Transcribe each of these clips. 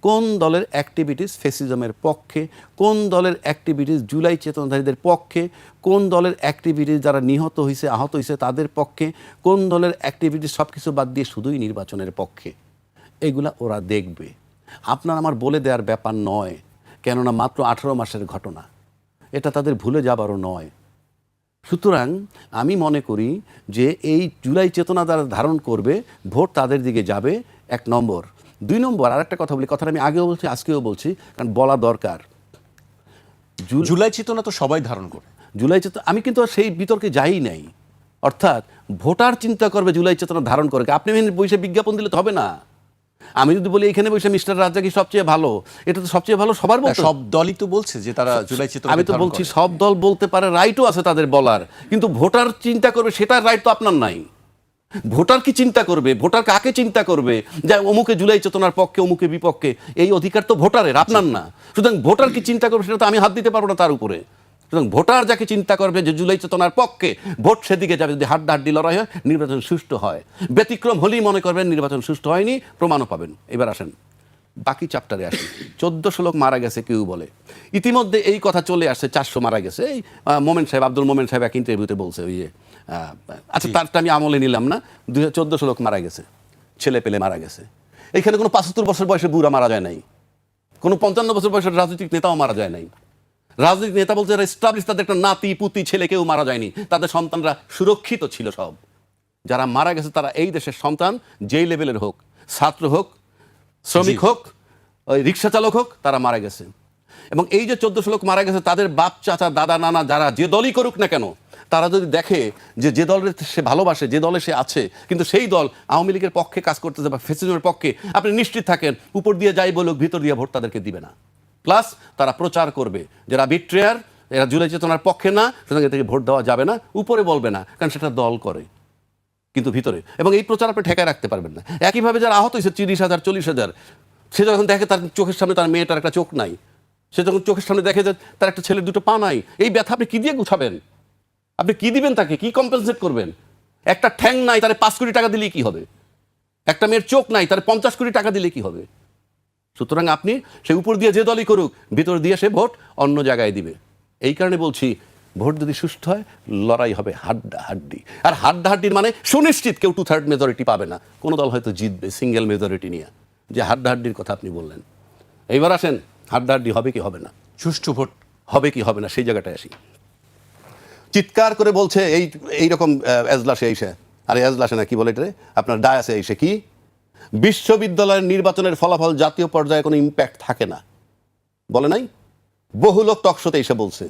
কোন দলের অ্যাক্টিভিটিস ফ্যাসিজমের পক্ষে, কোন দলের অ্যাক্টিভিটিস জুলাই চেতনাধারীদের পক্ষে, কোন দলের অ্যাক্টিভিটিস যারা নিহত হয়েছে আহত হয়েছে তাদের পক্ষে, কোন দলের অ্যাক্টিভিটিস সব কিছু বাদ দিয়ে শুধুই নির্বাচনের পক্ষে, এগুলা ওরা দেখবে। আপনার আমার বলে দেওয়ার ব্যাপার নয়, কেননা মাত্র 18 মাসের ঘটনা, এটা তাদের ভুলে যাবারও নয়। সুতরাং আমি মনে করি যে এই জুলাই চেতনা যারা ধারণ করবে ভোট তাদের দিকে যাবে, 1 নম্বর। 2 নম্বর আরেকটা কথা বলি, কথাটা আমি আগেও বলছি আজকেও বলছি, কারণ বলা দরকার। জুলাই চেতনা তো সবাই ধারণ করে। জুলাই চেতনা আমি কিন্তু আর সেই বিতর্কে যাই নাই। অর্থাৎ ভোটার চিন্তা করবে জুলাই চেতনা ধারণ করে, আপনি বসে বিজ্ঞাপন দিলে তো হবে না। আমি যদি বলি এখানে বসে মিস্টার রাজ্জাকি সবচেয়ে ভালো, এটা তো সবচেয়ে ভালো সবার বলতে, সব দলই তো বলছে যে তারা জুলাই চেতনা। আমি তো বলছি সব দল বলতে পারে, রাইটও আছে তাদের বলার, কিন্তু ভোটার চিন্তা করবে সেটার রাইট তো আপনার নাই। ভোটার কি চিন্তা করবে, ভোটার কাকে চিন্তা করবে, যে অমুকে জুলাই চেতনার পক্ষে অমুকে বিপক্ষে, এই অধিকার তো ভোটারের, আপনার না। সুতরাং ভোটার কি চিন্তা করবে সেটা তো আমি হাত দিতে পারবো না তার উপরে। সুতরাং ভোটার যাকে চিন্তা করবে যে জুলাই চেতনার পক্ষে, ভোট সেদিকে যাবে। যদি হাড্ডাহাড্ডি লড়াই হয়, নির্বাচন সুষ্ঠু হয়। ব্যতিক্রম হলেই মনে করবেন নির্বাচন সুষ্ঠু হয়নি, প্রমাণও পাবেন। এবার আসেন বাকি চ্যাপ্টারে আসেন। 1400 লোক মারা গেছে কেউ বলে, ইতিমধ্যে এই কথা চলে আসছে 400 মারা গেছে। এই মোমেন সাহেব, আব্দুল মোমেন সাহেব এক ইন্টারভিউতে বলছে, ওই যে আচ্ছা তারটা আমি আমলে নিলাম না, 1400 লোক মারা গেছে, ছেলে পেলে মারা গেছে। এখানে কোনো 75 বছর বয়সে বুড়া মারা যায় নাই, কোনো 55 বছর বয়সের রাজনৈতিক নেতাও মারা যায় নাই। রাজনৈতিক নেতা বলছে যারা এস্টাবলিশ, তাদের একটা নাতি পুতি ছেলে কেউ মারা যায়নি, তাদের সন্তানরা সুরক্ষিত ছিল সব। যারা মারা গেছে তারা এই দেশের সন্তান, যেই লেভেলের হোক, ছাত্র হোক, শ্রমিক হোক, ওই রিক্সা চালক হোক, তারা মারা গেছে। এবং এই যে 1400 লোক মারা গেছে, তাদের বাপ চাচা দাদা নানা যারা যে দলই করুক না কেন, তারা যদি দেখে যে দলের সে ভালোবাসে, যে দলে সে আছে, কিন্তু সেই দল আওয়ামী লীগের পক্ষে কাজ করতেছে বা ফ্যাসিজমের পক্ষে, আপনি নিশ্চিত থাকেন উপর দিয়ে যাই বলুক ভিতর দিয়ে ভোট তাদেরকে দিবে না। প্লাস তারা প্রচার করবে যারা বিট্রেয়ার, এরা জুলাই চেতনার পক্ষে না, সুতরাং এদেরকে ভোট দেওয়া যাবে না। উপরে বলবে না, কারণ সেটা দল করে, কিন্তু ভিতরে। এবং এই প্রচার আপনি ঠেকায় রাখতে পারবেন না। একইভাবে যারা আহত হয়েছে 30,000 40,000, সে যখন দেখে তার চোখের সামনে তার মেয়েটার একটা চোখ নাই, সে যখন চোখের সামনে দেখে যে তার একটা ছেলের 2টো পা নাই, এই ব্যথা আপনি কি দিয়ে গুছাবেন? আপনি কি দিবেন তাকে, কি কম্পেনসেট করবেন? একটা ঠ্যাং নাই, তারে 5 কোটি টাকা দিলে কি হবে? একটা মেয়ের চোখ নাই, তারে 50 কোটি টাকা দিলে কি হবে? সুতরাং আপনি সে উপর দিয়ে যে দলই করুক, ভিতর দিয়ে সে ভোট অন্য জায়গায় দিবে। এই কারণে বলছি ভোট যদি সুষ্ঠু হয়, লড়াই হবে হাড্ডাহাড্ডি। আর হাড্ডাহাড্ডির মানে সুনিশ্চিত কেউ 2/3 মেজরিটি পাবে না, কোনো দল হয়তো জিতবে সিঙ্গেল মেজরিটি নিয়ে। যে হাড্ডাহাড্ডির কথা আপনি বললেন, এইবার আসেন হাড্ডাহাড্ডি হবে কি হবে না, সুষ্ঠু ভোট হবে কি হবে না, সেই জায়গাটায় আসি। চিৎকার করে বলছে এইরকম এজলাসে এসে, আরে এজলাসে না কি বলে এটা, আপনার ডায়াসে এসে, কি বিশ্ববিদ্যালয়ের নির্বাচনের ফলাফল জাতীয় পর্যায়ে কোনো ইম্প্যাক্ট থাকে না বলে নাই? বহু লোক টকশোতে এসে বলছে,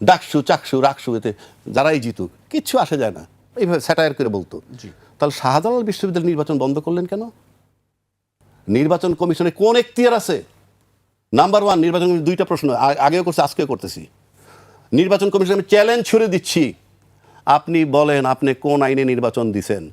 ডাকসু চাকসু রাকসু এতে যারাই জিতুক কিচ্ছু আসে যায় না, এইভাবে স্যাটায়ার করে বলতো। তাহলে শাহজালাল বিশ্ববিদ্যালয় নির্বাচন বন্ধ করলেন কেন? নির্বাচন কমিশনে কোন এখতিয়ার আছে? নাম্বার 1, নির্বাচন কমিশন 2টা প্রশ্ন আগেও করছে, আজকেও করতেছি। নির্বাচন কমিশন আমি চ্যালেঞ্জ ছুড়ে দিচ্ছি, আপনি বলেন আপনি কোন আইনে নির্বাচন দিছেন?